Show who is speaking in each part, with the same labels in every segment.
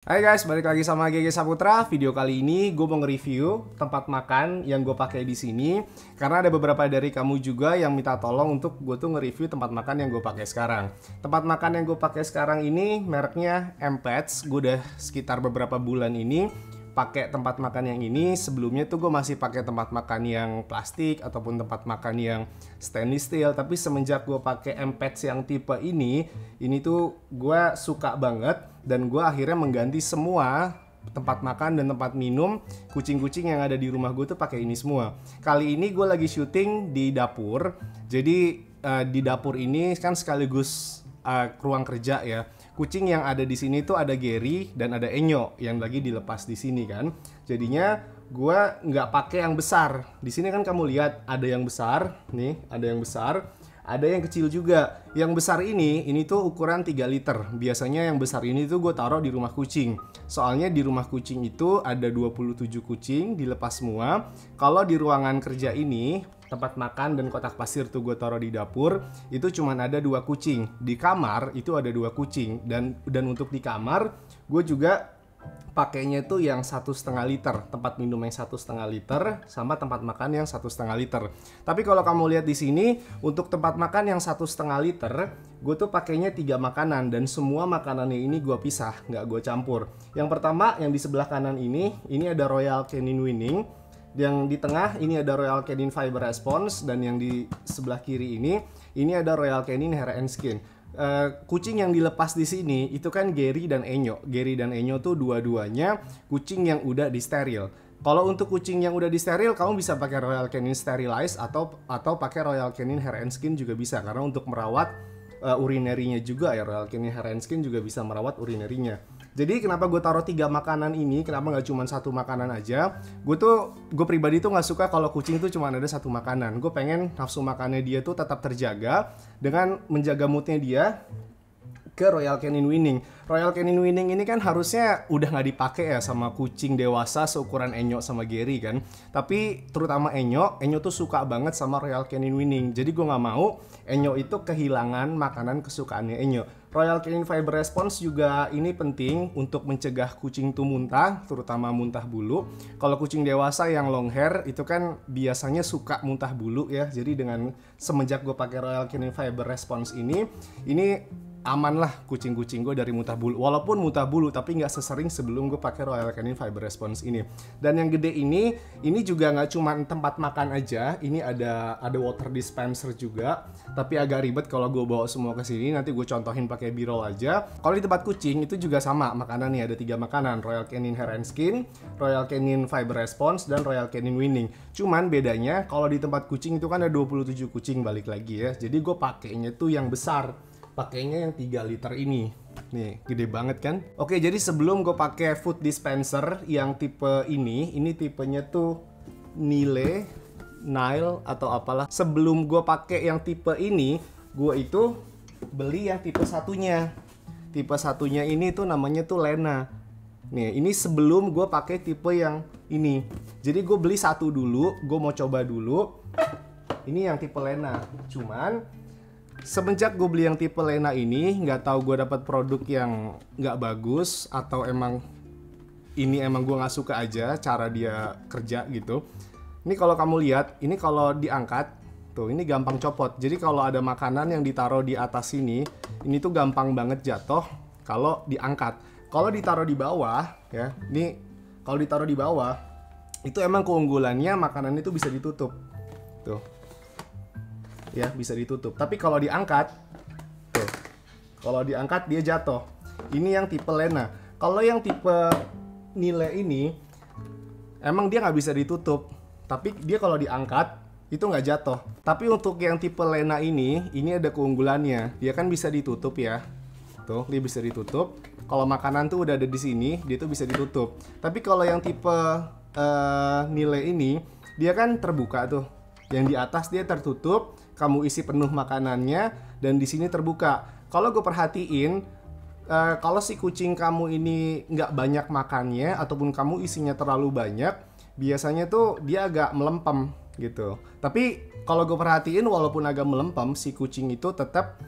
Speaker 1: Hai guys, balik lagi sama GG Saputra. Video kali ini gue mau nge-review tempat makan yang gue pakai di sini karena ada beberapa dari kamu juga yang minta tolong untuk gue tuh nge-review tempat makan yang gue pakai sekarang. Tempat makan yang gue pakai sekarang ini mereknya Mpets. Gue udah sekitar beberapa bulan ini pakai tempat makan yang ini. Sebelumnya tuh gue masih pakai tempat makan yang plastik ataupun tempat makan yang stainless steel. Tapi semenjak gue pakai Mpets yang tipe ini tuh gue suka banget. Dan gue akhirnya mengganti semua tempat makan dan tempat minum kucing-kucing yang ada di rumah gue tuh pakai ini semua. Kali ini gue lagi syuting di dapur. Jadi di dapur ini kan sekaligus ruang kerja ya. Kucing yang ada di sini tuh ada Gary dan ada Enyo yang lagi dilepas di sini kan. Jadinya gue nggak pakai yang besar. Di sini kan kamu lihat ada yang besar, nih ada yang besar. Ada yang kecil juga. Yang besar ini tuh ukuran 3 liter. Biasanya yang besar ini tuh gue taruh di rumah kucing. Soalnya di rumah kucing itu ada 27 kucing dilepas semua. Kalau di ruangan kerja ini, tempat makan dan kotak pasir tuh gue taruh di dapur, itu cuman ada 2 kucing. Di kamar itu ada 2 kucing. Dan untuk di kamar gue juga pakainya itu yang 1,5 liter, tempat minum yang 1,5 liter sama tempat makan yang 1,5 liter. Tapi kalau kamu lihat di sini untuk tempat makan yang 1,5 liter, gue tuh pakainya 3 makanan dan semua makanannya ini gue pisah, nggak gue campur. Yang pertama yang di sebelah kanan ini ada Royal Canin Winning. Yang di tengah ini ada Royal Canin Fiber Response dan yang di sebelah kiri ini ada Royal Canin Hair and Skin. Kucing yang dilepas di sini itu kan Gary dan Enyo. Gary dan Enyo tuh dua-duanya kucing yang udah di steril. Kalau untuk kucing yang udah di steril, kamu bisa pakai Royal Canin Sterilize atau pakai Royal Canin Hair and Skin juga bisa karena untuk merawat urinerinya juga ya. Royal Canin Hair and Skin juga bisa merawat urinerinya. Jadi kenapa gue taruh 3 makanan ini, kenapa nggak cuma 1 makanan aja? Gue pribadi tuh nggak suka kalau kucing tuh cuma ada 1 makanan. Gue pengen nafsu makannya dia tuh tetap terjaga dengan menjaga moodnya dia ke Royal Canin Winning. Royal Canin Winning ini kan harusnya udah nggak dipakai ya sama kucing dewasa seukuran Enyo sama Gary kan. Tapi terutama Enyo tuh suka banget sama Royal Canin Winning. Jadi gue nggak mau Enyo itu kehilangan makanan kesukaannya Enyo. Royal Canin Fiber Response juga ini penting untuk mencegah kucing tuh muntah, terutama muntah bulu. Kalau kucing dewasa yang long hair itu kan biasanya suka muntah bulu ya. Jadi dengan semenjak gue pakai Royal Canin Fiber Response ini aman lah kucing-kucing gue dari muntah bulu. Walaupun muntah bulu tapi nggak sesering sebelum gue pakai Royal Canin Fiber Response ini. Dan yang gede ini juga nggak cuma tempat makan aja. Ini ada water dispenser juga. Tapi agak ribet kalau gue bawa semua ke sini. Nanti gue contohin pakai b-roll aja. Kalau di tempat kucing itu juga sama makanan nih, ada 3 makanan: Royal Canin Hair and Skin, Royal Canin Fiber Response, dan Royal Canin Winning. Cuman bedanya kalau di tempat kucing itu kan ada 27 kucing balik lagi ya. Jadi gue pakainya tuh yang besar. Pakainya yang 3 liter ini. Nih, gede banget kan? Oke, jadi sebelum gue pakai food dispenser yang tipe ini tipenya tuh Nile atau apalah. Sebelum gue pakai yang tipe ini, gue itu beli yang tipe satunya. Tipe satunya ini tuh namanya tuh Lena. Nih, ini sebelum gue pakai tipe yang ini. Jadi gue beli satu dulu, gue mau coba dulu. Ini yang tipe Lena. Cuman semenjak gue beli yang tipe Lena ini, nggak tahu gue dapat produk yang nggak bagus atau emang gue nggak suka aja cara dia kerja gitu. Ini kalau kamu lihat, ini kalau diangkat tuh ini gampang copot. Jadi kalau ada makanan yang ditaruh di atas ini tuh gampang banget jatuh kalau diangkat. Kalau ditaruh di bawah ya, ini kalau ditaruh di bawah itu emang keunggulannya makanan itu bisa ditutup tuh. Ya, bisa ditutup. Tapi kalau diangkat tuh, kalau diangkat dia jatuh. Ini yang tipe Lena. Kalau yang tipe Nile ini emang dia nggak bisa ditutup, tapi dia kalau diangkat itu nggak jatuh. Tapi untuk yang tipe Lena ini ada keunggulannya, dia kan bisa ditutup ya. Tuh, dia bisa ditutup. Kalau makanan tuh udah ada di sini, dia tuh bisa ditutup. Tapi kalau yang tipe Nile ini, dia kan terbuka tuh. Yang di atas dia tertutup, kamu isi penuh makanannya, dan di sini terbuka. Kalau gue perhatiin, kalau si kucing kamu ini nggak banyak makannya, ataupun kamu isinya terlalu banyak, biasanya tuh dia agak melempem gitu. Tapi kalau gue perhatiin, walaupun agak melempem, si kucing itu tetap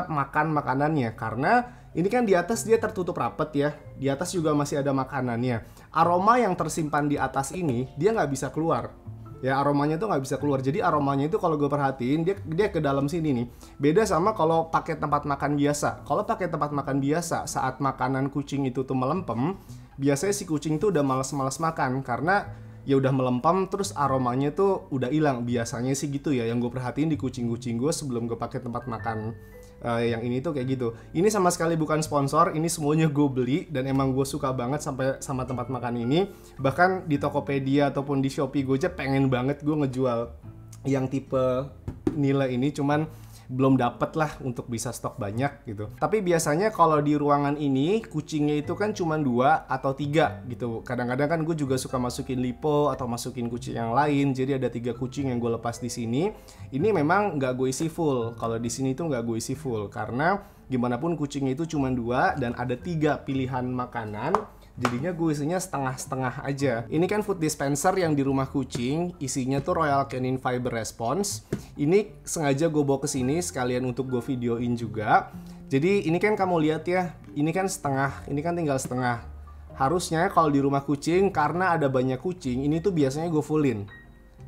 Speaker 1: makan makanannya, karena Ini kan di atas dia tertutup rapet ya. Di atas juga masih ada makanannya. Aroma yang tersimpan di atas ini dia nggak bisa keluar. Ya, aromanya tuh nggak bisa keluar. Jadi aromanya itu kalau gue perhatiin dia ke dalam sini nih. Beda sama kalau pakai tempat makan biasa. Kalau pakai tempat makan biasa, saat makanan kucing itu tuh melempem, biasanya si kucing tuh udah males-males makan karena ya udah melempem, terus aromanya tuh udah hilang. Biasanya sih gitu ya, yang gue perhatiin di kucing-kucing gue sebelum gue pakai tempat makan yang ini tuh kayak gitu. Ini sama sekali bukan sponsor, ini semuanya gue beli dan emang gue suka banget sampai sama tempat makan ini. Bahkan di Tokopedia ataupun di Shopee gue aja pengen banget gue ngejual yang tipe nilai ini, cuman belum dapet lah untuk bisa stok banyak gitu. Tapi biasanya kalau di ruangan ini kucingnya itu kan cuma 2 atau 3 gitu. Kadang-kadang kan gue juga suka masukin lipo atau masukin kucing yang lain. Jadi ada 3 kucing yang gue lepas di sini. Ini memang nggak gue isi full. Kalau di sini tuh nggak gue isi full karena gimana pun kucingnya itu cuma 2 dan ada 3 pilihan makanan. Jadinya gue isinya setengah-setengah aja. Ini kan food dispenser yang di rumah kucing, isinya tuh Royal Canin Fiber Response. Ini sengaja gue bawa ke sini sekalian untuk gue videoin juga. Jadi ini kan kamu lihat ya, ini kan setengah, ini kan tinggal setengah. Harusnya kalau di rumah kucing karena ada banyak kucing, ini tuh biasanya gue fullin.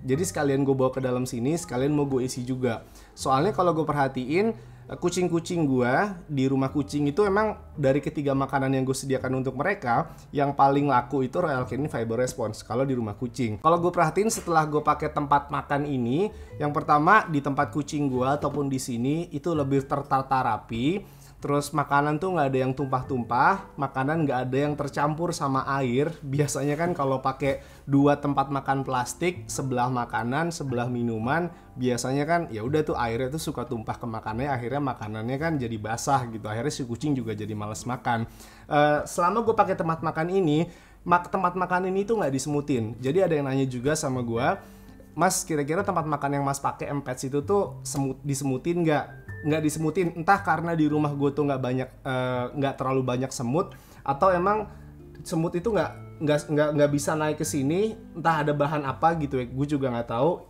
Speaker 1: Jadi sekalian gue bawa ke dalam sini, sekalian mau gue isi juga. Soalnya kalau gue perhatiin, kucing-kucing gue di rumah kucing itu emang dari ketiga makanan yang gue sediakan untuk mereka, yang paling laku itu Royal Canin Fiber Response kalau di rumah kucing. Kalau gue perhatiin setelah gue pakai tempat makan ini, yang pertama di tempat kucing gue ataupun di sini itu lebih tertata rapi. Terus makanan tuh nggak ada yang tumpah-tumpah, makanan nggak ada yang tercampur sama air. Biasanya kan kalau pakai 2 tempat makan plastik, sebelah makanan, sebelah minuman, biasanya kan ya udah tuh airnya tuh suka tumpah ke makanannya, akhirnya makanannya kan jadi basah gitu. Akhirnya si kucing juga jadi males makan. Selama gue pakai tempat makan ini, tempat makan ini tuh nggak disemutin. Jadi ada yang nanya juga sama gue, Mas, kira-kira tempat makan yang Mas pakai Mpets itu tuh disemutin nggak disemutin, entah karena di rumah gue tuh nggak terlalu banyak semut, atau emang semut itu nggak bisa naik ke sini, entah ada bahan apa gitu ya, gue juga nggak tahu.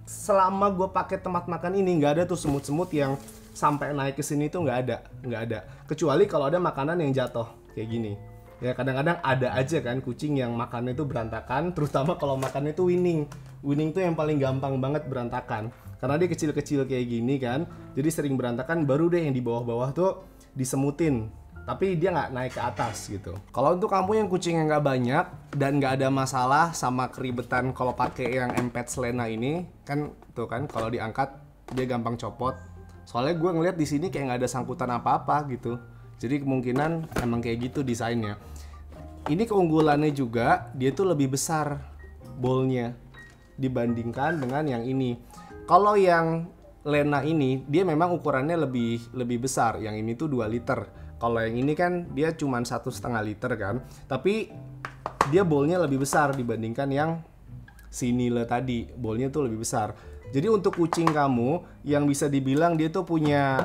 Speaker 1: Selama gue pakai tempat makan ini nggak ada tuh semut-semut yang sampai naik ke sini tuh nggak ada, kecuali kalau ada makanan yang jatuh kayak gini. Ya kadang-kadang ada aja kan kucing yang makannya itu berantakan, terutama kalau makannya itu winning tuh yang paling gampang banget berantakan. Karena dia kecil-kecil kayak gini kan, jadi sering berantakan, baru deh yang di bawah-bawah tuh disemutin. Tapi dia nggak naik ke atas gitu. Kalau untuk kamu yang kucingnya nggak banyak dan nggak ada masalah sama keribetan kalau pakai yang Mpets Lena ini, kan tuh kan kalau diangkat dia gampang copot. Soalnya gue ngeliat di sini kayak nggak ada sangkutan apa-apa gitu. Jadi kemungkinan emang kayak gitu desainnya. Ini keunggulannya juga, dia tuh lebih besar bowlnya dibandingkan dengan yang ini. Kalau yang Lena ini, dia memang ukurannya lebih besar. Yang ini tuh 2 liter. Kalau yang ini kan dia cuma 1,5 liter kan. Tapi dia bowlnya lebih besar dibandingkan yang si Nile tadi. Bowlnya tuh lebih besar. Jadi untuk kucing kamu yang bisa dibilang dia tuh punya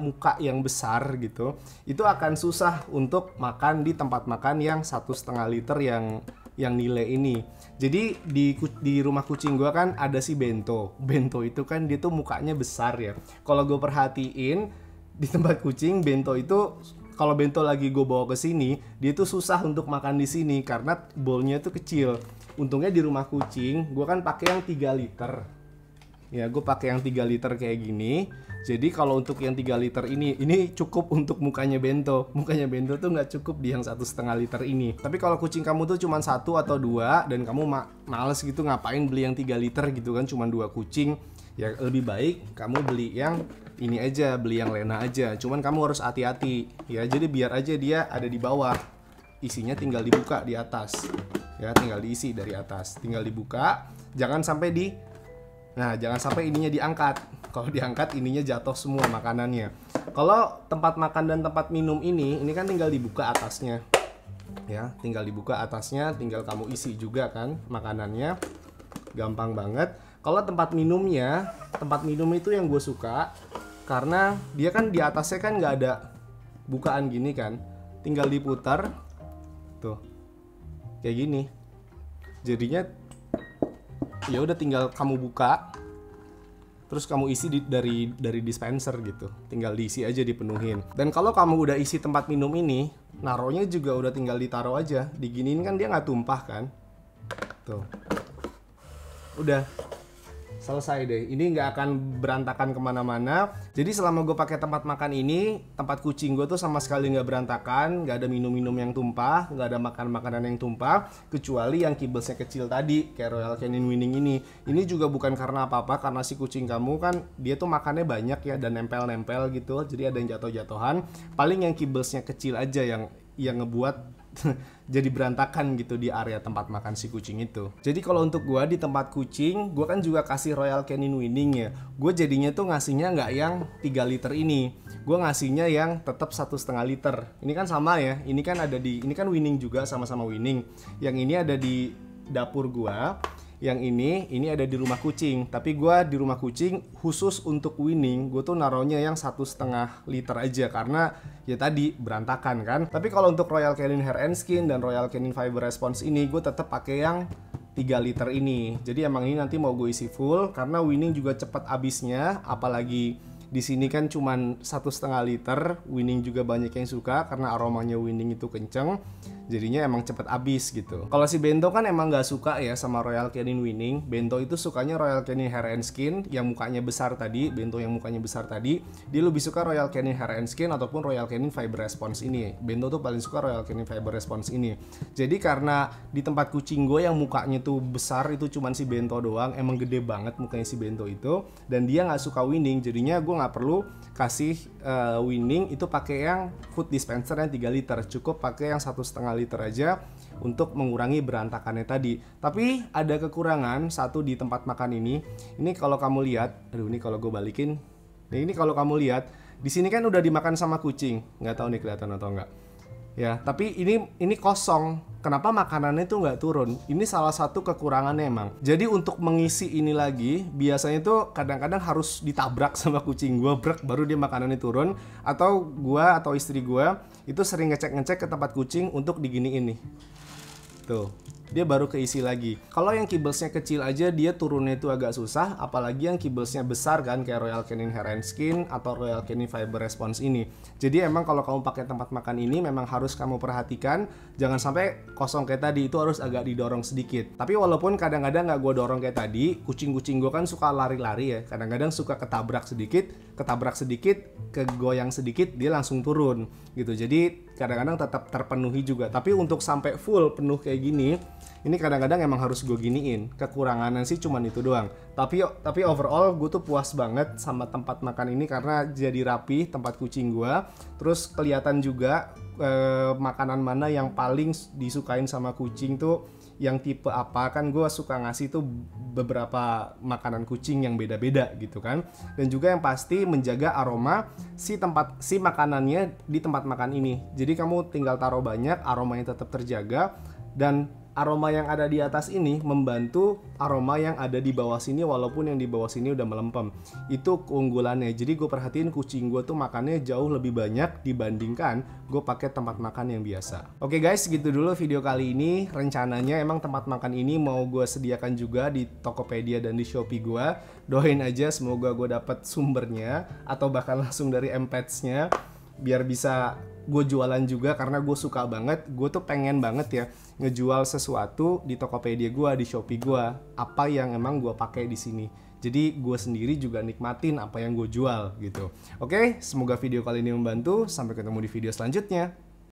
Speaker 1: muka yang besar gitu, itu akan susah untuk makan di tempat makan yang 1,5 liter yang nilai ini. Jadi di rumah kucing gue kan ada si Bento. Bento itu kan dia tuh mukanya besar ya. Kalau gue perhatiin di tempat kucing, Bento itu kalau Bento lagi gue bawa ke sini, dia tuh susah untuk makan di sini karena bowlnya tuh kecil. Untungnya di rumah kucing gue kan pakai yang 3 liter. Ya, gue pakai yang 3 liter kayak gini. Jadi kalau untuk yang 3 liter ini cukup untuk mukanya Bento. Mukanya Bento tuh nggak cukup di yang 1,5 liter ini. Tapi kalau kucing kamu tuh cuma 1 atau 2 dan kamu males gitu ngapain beli yang 3 liter gitu kan, cuma 2 kucing, ya lebih baik kamu beli yang ini aja, beli yang Lena aja. Cuman kamu harus hati-hati ya. Jadi biar aja dia ada di bawah. Isinya tinggal dibuka di atas. Ya, tinggal diisi dari atas. Tinggal dibuka, jangan sampai jangan sampai ininya diangkat. Kalau diangkat ininya jatuh semua makanannya. Kalau tempat makan dan tempat minum ini kan tinggal dibuka atasnya. Ya, tinggal dibuka atasnya, tinggal kamu isi juga kan makanannya. Gampang banget. Kalau tempat minum itu yang gue suka karena dia kan di atasnya kan nggak ada bukaan gini kan. Tinggal diputar. Tuh. Kayak gini. Jadinya ya udah tinggal kamu buka, terus kamu isi dari dispenser gitu, tinggal diisi aja, dipenuhin. Dan kalau kamu udah isi tempat minum ini, naruhnya juga udah tinggal ditaruh aja, diginiin kan dia nggak tumpah kan, tuh, udah selesai deh. Ini nggak akan berantakan kemana-mana. Jadi selama gue pakai tempat makan ini, tempat kucing gue tuh sama sekali nggak berantakan, nggak ada minum-minum yang tumpah, nggak ada makanan yang tumpah, kecuali yang kibblesnya kecil tadi kayak Royal Canin Winning ini. Ini juga bukan karena apa-apa, karena si kucing kamu kan dia tuh makannya banyak ya dan nempel-nempel gitu, jadi ada yang jatuh-jatuhan. Paling yang kibblesnya kecil aja yang ngebuat jadi berantakan gitu di area tempat makan si kucing itu. Jadi kalau untuk gue di tempat kucing, gue kan juga kasih Royal Canin Winning ya. Gue jadinya tuh ngasihnya nggak yang 3 liter ini, gue ngasihnya yang tetap 1,5 liter. Ini kan sama ya, ini kan Winning juga, sama-sama Winning. Yang ini ada di dapur gue, yang ini ada di rumah kucing. Tapi gue di rumah kucing khusus untuk Winning, gue tuh naruhnya yang 1,5 liter aja karena ya tadi berantakan kan. Tapi kalau untuk Royal Canin Hair and Skin dan Royal Canin Fiber Response ini, gue tetap pakai yang 3 liter ini. Jadi emang ini nanti mau gue isi full karena Winning juga cepat habisnya, apalagi di sini kan cuman 1,5 liter. Winning juga banyak yang suka karena aromanya Winning itu kenceng, jadinya emang cepet habis gitu. Kalau si Bento kan emang nggak suka ya sama Royal Canin Winning. Bento itu sukanya Royal Canin Hair and Skin yang mukanya besar tadi. Bento yang mukanya besar tadi, dia lebih suka Royal Canin Hair and Skin ataupun Royal Canin Fiber Response ini. Bento tuh paling suka Royal Canin Fiber Response ini. Jadi karena di tempat kucing gue yang mukanya tuh besar, itu cuman si Bento doang, emang gede banget mukanya si Bento itu, dan dia nggak suka Winning, jadinya gue nggak perlu kasih Winning itu pakai yang food dispenser yang 3 liter, cukup pakai yang 1,5 liter aja untuk mengurangi berantakannya tadi. Tapi ada kekurangan satu di tempat makan ini. Ini kalau kamu lihat, ini kalau gue balikin, ini kalau kamu lihat di sini kan udah dimakan sama kucing, nggak tahu nih kelihatan atau enggak. Ya, tapi ini kosong. Kenapa makanannya tuh nggak turun? Ini salah satu kekurangannya emang. Jadi untuk mengisi ini lagi, biasanya tuh kadang-kadang harus ditabrak sama kucing gue, brek, baru dia makanannya turun. Atau gue atau istri gue itu sering ngecek-ngecek ke tempat kucing untuk diginiin nih. Tuh, dia baru keisi lagi. Kalau yang kibblesnya kecil aja dia turunnya itu agak susah, apalagi yang kibblesnya besar kan kayak Royal Canin Hair and Skin atau Royal Canin Fiber Response ini. Jadi emang kalau kamu pakai tempat makan ini memang harus kamu perhatikan, jangan sampai kosong kayak tadi, itu harus agak didorong sedikit. Tapi walaupun kadang-kadang nggak gue dorong kayak tadi, kucing-kucing gue kan suka lari-lari ya, kadang-kadang suka ketabrak sedikit, kegoyang sedikit, dia langsung turun gitu. Jadi kadang-kadang tetap terpenuhi juga. Tapi untuk sampai full penuh kayak gini, ini kadang-kadang emang harus gue giniin. Kekurangannya sih cuman itu doang. Tapi overall gue tuh puas banget sama tempat makan ini karena jadi rapi tempat kucing gue. Terus kelihatan juga makanan mana yang paling disukain sama kucing tuh yang tipe apa. Kan gue suka ngasih tuh beberapa makanan kucing yang beda-beda gitu kan. Dan juga yang pasti menjaga aroma si makanannya di tempat makan ini. Jadi kamu tinggal taruh banyak, aromanya tetap terjaga, dan aroma yang ada di atas ini membantu aroma yang ada di bawah sini, walaupun yang di bawah sini udah melempem. Itu keunggulannya. Jadi gue perhatiin kucing gue tuh makannya jauh lebih banyak dibandingkan gue pakai tempat makan yang biasa. Oke guys, gitu dulu video kali ini. Rencananya emang tempat makan ini mau gue sediakan juga di Tokopedia dan di Shopee gue. Doain aja semoga gue dapet sumbernya atau bahkan langsung dari M-Pets-nya, biar bisa gue jualan juga, karena gue suka banget. Gue tuh pengen banget ya ngejual sesuatu di Tokopedia gue, di Shopee gue, apa yang emang gue pakai di sini. Jadi gue sendiri juga nikmatin apa yang gue jual gitu. Oke, semoga video kali ini membantu. Sampai ketemu di video selanjutnya.